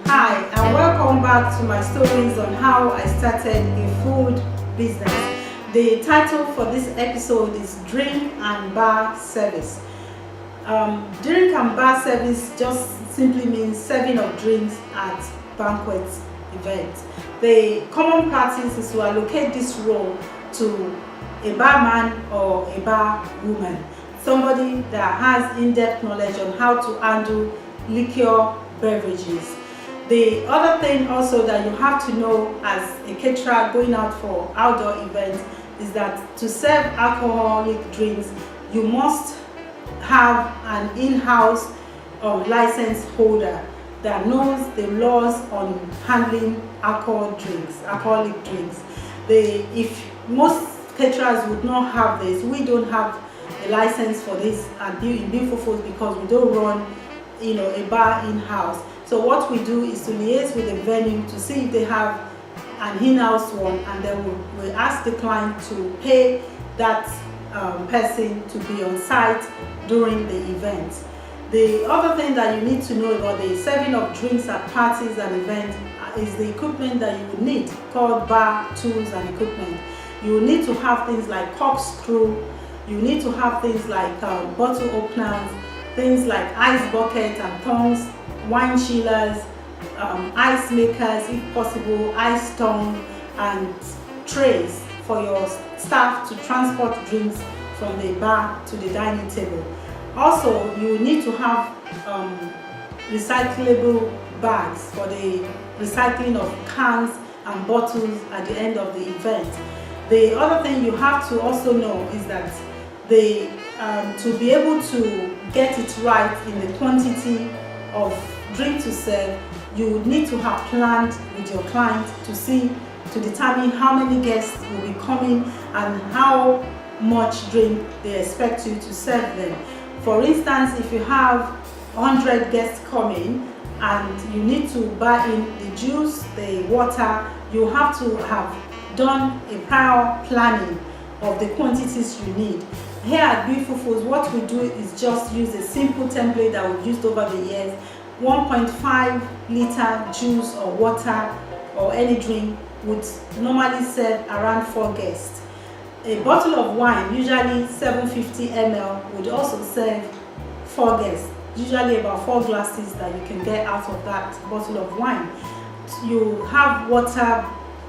Hi, and welcome back to my stories on how I started a food business. The title for this episode is Drink and Bar Service. Drink and bar service just simply means serving of drinks at banquet events. The common practice is to allocate this role to a barman or a bar woman, somebody that has in-depth knowledge on how to handle liquor beverages. The other thing also that you have to know as a caterer going out for outdoor events is that to serve alcoholic drinks, you must have an in-house license holder that knows the laws on handling alcoholic drinks. If most caterers would not have this, we don't have a license for this at Beautiful Foods because we don't run a bar in-house. So what we do is to liaise with the venue to see if they have an in-house one, and then we ask the client to pay that person to be on site during the event. The other thing that you need to know about the serving of drinks at parties and events is the equipment that you would need, called bar tools and equipment. You will need to have things like corkscrew, you need to have things like bottle openers, things like ice buckets and tongs, wine chillers, ice makers if possible, ice tongue, and trays for your staff to transport drinks from the bar to the dining table. Also, you need to have recyclable bags for the recycling of cans and bottles at the end of the event. The other thing you have to also know is that to be able to get it right in the quantity of drink to serve, you would need to have planned with your client to determine how many guests will be coming and how much drink they expect you to serve them. For instance, if you have 100 guests coming and you need to buy in the juice, the water, you have to have done a prior planning of the quantities you need. Here at Beautiful Foods, what we do is just use a simple template that we've used over the years. 1.5 liter juice or water or any drink would normally serve around 4 guests. A bottle of wine, usually 750 ml, would also serve 4 guests, usually about 4 glasses that you can get out of that bottle of wine. You have water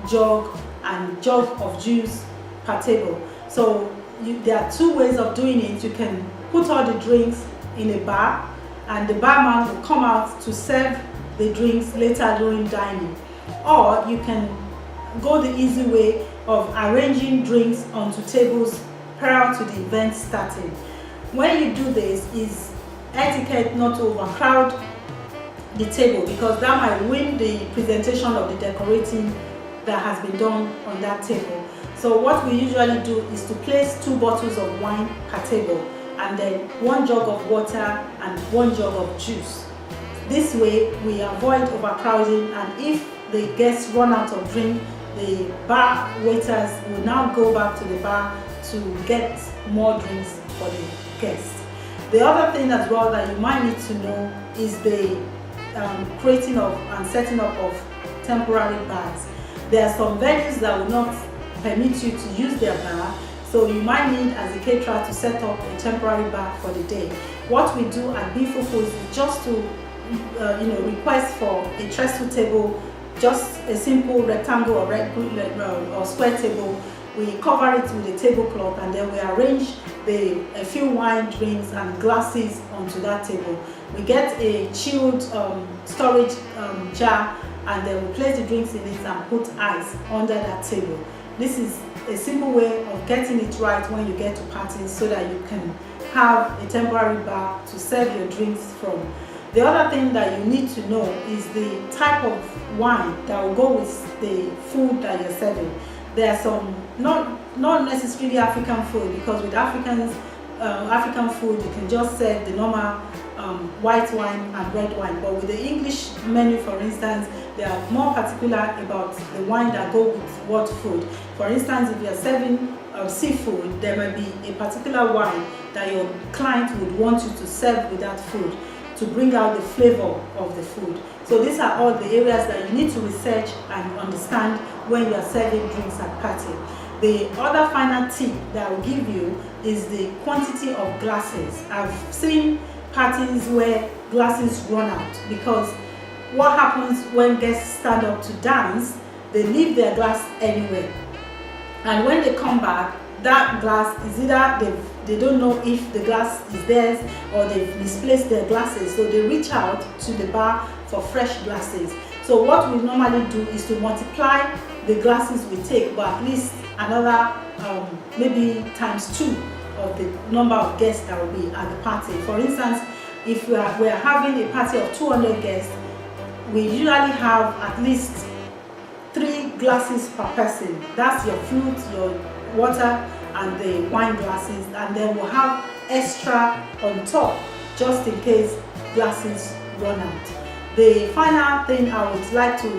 jug and jug of juice per table. So there are 2 ways of doing it. You can put all the drinks in a bar and the barman will come out to serve the drinks later during dining. Or you can go the easy way of arranging drinks onto tables prior to the event starting. When you do this, it's etiquette not to overcrowd the table because that might ruin the presentation of the decorating that has been done on that table. So what we usually do is to place 2 bottles of wine per table and then 1 jug of water and 1 jug of juice. This way we avoid overcrowding, and if the guests run out of drink, the bar waiters will now go back to the bar to get more drinks for the guests. The other thing as well that you might need to know is the creating of and setting up of temporary bars. There are some venues that will not permit you to use their bar, so you might need as a caterer to set up a temporary bar for the day. What we do at Beautiful Foods is just to request for a trestle table, just a simple rectangle or square table. We cover it with a tablecloth and then we arrange a few wine, drinks and glasses onto that table. We get a chilled storage jar and then we place the drinks in it and put ice under that table. This is a simple way of getting it right when you get to parties so that you can have a temporary bar to serve your drinks from. The other thing that you need to know is the type of wine that will go with the food that you're serving. There are some not necessarily African food, because with African food you can just serve the normal white wine and red wine, but with the English menu, for instance, they are more particular about the wine that go with what food. For instance, if you are serving seafood, there might be a particular wine that your client would want you to serve with that food to bring out the flavor of the food. So these are all the areas that you need to research and understand when you are serving drinks at party. The other final tip that I will give you is the quantity of glasses. I've seen parties where glasses run out, because what happens when guests stand up to dance, they leave their glass anywhere, and when they come back, that glass is either they don't know if the glass is theirs, or they've misplaced their glasses, so they reach out to the bar for fresh glasses. So what we normally do is to multiply the glasses we take, but at least another maybe ×2 of the number of guests that will be at the party. For instance, if we are having a party of 200 guests, we usually have at least 3 glasses per person. That's your fruit, your water, and the wine glasses, and then we'll have extra on top just in case glasses run out. The final thing I would like to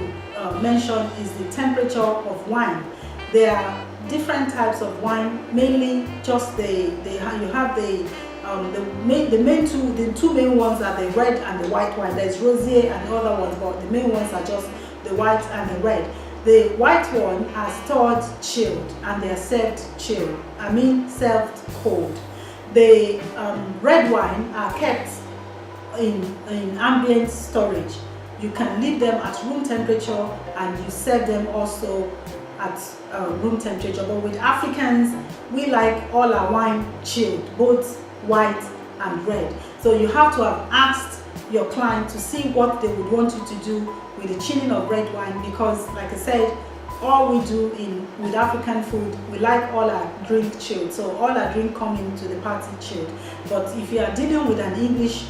mention is the temperature of wine. There are different types of wine, mainly just you have the two main ones are the red and the white wine. There's rosé and other ones, but the main ones are just the white and the red. The white one are stored chilled and they are served chilled. Served cold. The red wine are kept in ambient storage. You can leave them at room temperature and you serve them also at room temperature. But with Africans, we like all our wine chilled, both white and red. So you have to have asked your client to see what they would want you to do with the chilling of red wine, because like I said, all we do with African food, we like all our drink chilled. So all our drink come into the party chilled. But if you are dealing with an English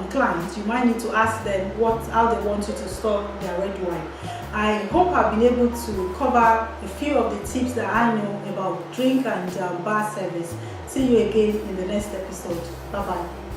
client, you might need to ask them how they want you to store their red wine. I hope I've been able to cover a few of the tips that I know about drink and bar service. See you again in the next episode. Bye bye.